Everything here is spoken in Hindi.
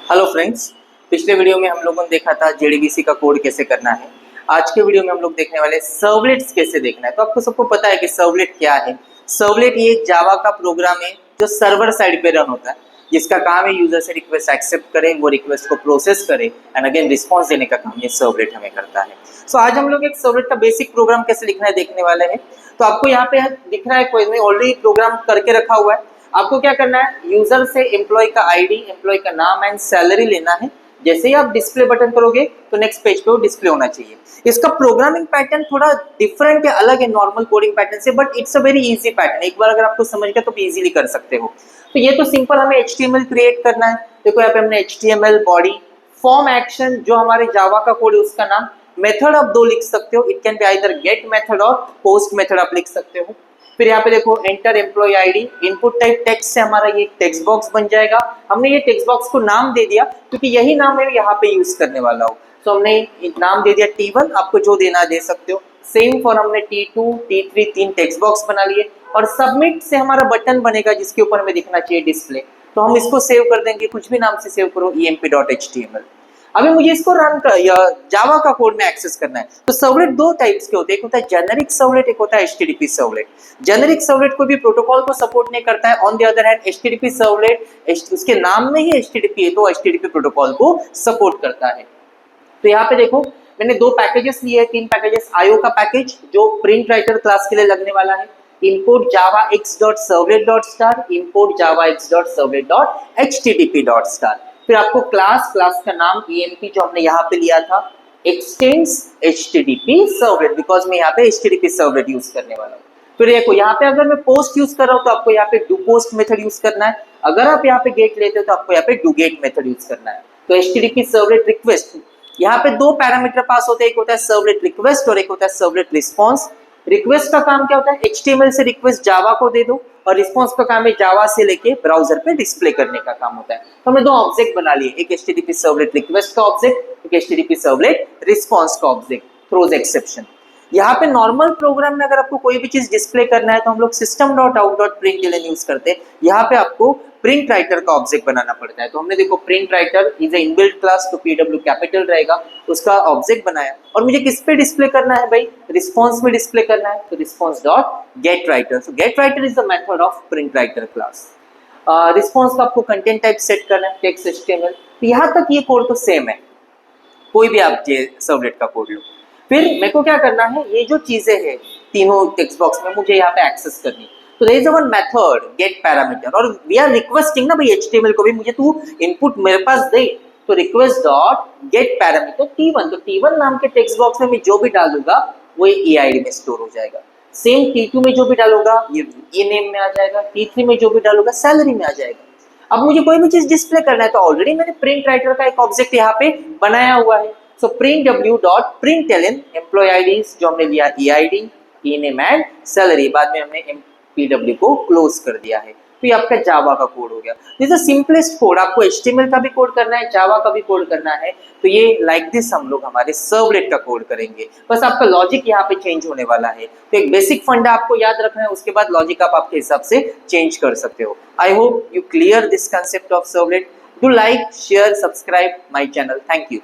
हेलो फ्रेंड्स, पिछले वीडियो में हम लोगों ने देखा था जेडीबीसी का कोड कैसे करना है। आज के वीडियो में हम लोग देखने वाले सर्वलेट्स कैसे देखना है। तो आपको सबको पता है कि सर्वलेट क्या है। सर्वलेट ये एक जावा का प्रोग्राम है जो सर्वर साइड पे रन होता है, जिसका काम है यूजर से रिक्वेस्ट एक्सेप्ट करे, वो रिक्वेस्ट को प्रोसेस करे एंड अगेन रिस्पॉन्स देने का काम ये सर्वलेट हमें करता है। सो आज हम लोग एक सर्वलेट का बेसिक प्रोग्राम कैसे लिखना है देखने वाले हैं। तो आपको यहाँ पे दिख रहा है कोई नहीं, ऑलरेडी प्रोग्राम करके रखा हुआ है। आपको क्या करना है, यूजर से एम्प्लॉय का आईडी, एम्प्लॉय का नाम एंड सैलरी लेना है। जैसे ही आप डिस्प्ले बटन करोगे तो नेक्स्ट पेज पे वो डिस्प्ले होना चाहिए। इसका प्रोग्रामिंग पैटर्न थोड़ा डिफरेंट है, अलग है नॉर्मल कोडिंग पैटर्न से, but it's a very easy pattern. एक बार अगर आपको समझ गया तो इजीली कर सकते हो। तो ये तो सिंपल हमें HTML क्रिएट करना है। देखो यहाँ पे हमने HTML बॉडी फॉर्म एक्शन, जो हमारे जावा का कोड है उसका नाम, मेथड आप दो लिख सकते हो। It can be either get method और पोस्ट मेथड आप लिख सकते हो। फिर यहाँ पे देखो enter employ ID, input type text से हमारा ये टेक्स्ट बॉक्स बन जाएगा। हमने ये टेक्स्ट बॉक्स को नाम दे दिया क्योंकि यही नाम मैं यहाँ पे यूज करने वाला हूँ। तो हमने नाम दे दिया T1, आपको जो देना दे सकते हो। सेम फॉर हमने T2, T3 तीन टेक्स्ट बॉक्स बना लिए और सबमिट से हमारा बटन बनेगा जिसके ऊपर हमें दिखना चाहिए डिस्प्ले। तो हम इसको सेव कर देंगे, कुछ भी नाम से सेव करो, emp.html। अभी मुझे इसको रन कर या जावा का कोड में एक्सेस करना है। तो सर्वलेट दो टाइप्स के होते हैं, एक होता है जेनेरिक सर्वलेट, एक होता है एचटीटीपी सर्वलेट। जेनेरिक सर्वलेट कोई भी प्रोटोकॉल को सपोर्ट नहीं करता है। On the other hand HTTP servlet, उसके नाम में ही एचटीटीपी है तो एचटीटीपी प्रोटोकॉल को सपोर्ट करता है। तो यहाँ पे देखो मैंने दो पैकेजेस लिए हैं, तीन पैकेजेस। आईओ का पैकेज जो प्रिंट राइटर क्लास के लिए लगने वाला है, import javax.servlet.star, import javax.servlet.http.star। फिर आपको क्लास का नाम emp जो हमने यहाँ पे लिया था, extends http servlet, बिकॉज मैं यहाँ पे http servlet यूज करने वाला हूँ। फिर देखो यहाँ पे अगर मैं पोस्ट यूज कर रहा हूँ तो आपको यहाँ पे do post मेथड यूज करना है। अगर आप यहाँ पे गेट लेते हो तो आपको यहाँ पे do get मेथड यूज करना है। तो http servlet रिक्वेस्ट, यहाँ पे दो पैरामीटर पास होते हैं, एक होता है सर्वलेट रिक्वेस्ट और एक होता है सर्वलेट रिस्पॉन्स। रिक्वेस्ट का काम क्या होता है, HTML से रिक्वेस्ट जावा को दे दो, और रिस्पॉन्स का काम है जावा से लेके ब्राउजर पे डिस्प्ले करने का काम होता है। तो हमने दो ऑब्जेक्ट बना लिए, एक HTTP सर्वलेट रिक्वेस्ट का ऑब्जेक्ट, एक HTTP सर्वलेट रिस्पॉन्स का ऑब्जेक्ट, थ्रोज एक्सेप्शन। यहाँ पे नॉर्मल प्रोग्राम में अगर आपको कोई भी चीज डिस्प्ले करना है तो हम लोग system.out.println यूज करते हैं। यहाँ पे आपको प्रिंट राइटर का ऑब्जेक्ट बनाना पड़ता है। तो हमने देखो print writer is a inbuilt class, तो PW कैपिटल रहेगा, उसका ऑब्जेक्ट बनाया। और मुझे किस पे डिस्प्ले करना है भाई, रिस्पॉन्स में डिस्प्ले करना है। तो response dot gate writer, so gate writer is the method of print writer class. Response का आपको कंटेंट टाइप सेट करना है, टेक्स्ट HTML। तो यहाँ तक ये कोड तो सेम है, कोई भी आप सर्वलेट का कोड लो। फिर मेरे को क्या करना है, ये जो चीजें हैं तीनों टेक्स्ट बॉक्स में मुझे यहाँ पे एक्सेस करनी। तो there is one method get parameter, और वी आर रिक्वेस्टिंग ना भाई HTML को भी मुझे तू इनपुट मेरे पास दे। तो request dot gate parameter T1, तो T1 नाम के टेक्स्ट बॉक्स में मैं जो भी डालूंगा वो EID में स्टोर हो जाएगा। सेम T2 में जो भी डालूंगा ये नेम में आ जाएगा, T3 में जो भी डालूंगा सैलरी में आ जाएगा। अब मुझे कोई भी चीज डिस्प्ले करना है तो ऑलरेडी मैंने प्रिंट राइटर का एक ऑब्जेक्ट यहाँ पे बनाया हुआ है। So print w.println employ IDs जो हमने लिया EID, ENAME एंड सैलरी, बाद में हमने PW को क्लोज कर दिया है। तो ये आपका जावा का कोड हो गया। This is simplest code. आपको HTML का भी कोड करना है, जावा का भी कोड करना है, तो ये लाइक दिस हम लोग हमारे सर्वलेट का कोड करेंगे। बस आपका लॉजिक यहाँ पे चेंज होने वाला है। तो एक बेसिक फंडा आपको याद रखना है, उसके बाद लॉजिक आप आपके हिसाब से चेंज कर सकते हो। I hope you clear this concept of servlet. Do like, share, subscribe my channel. Thank you.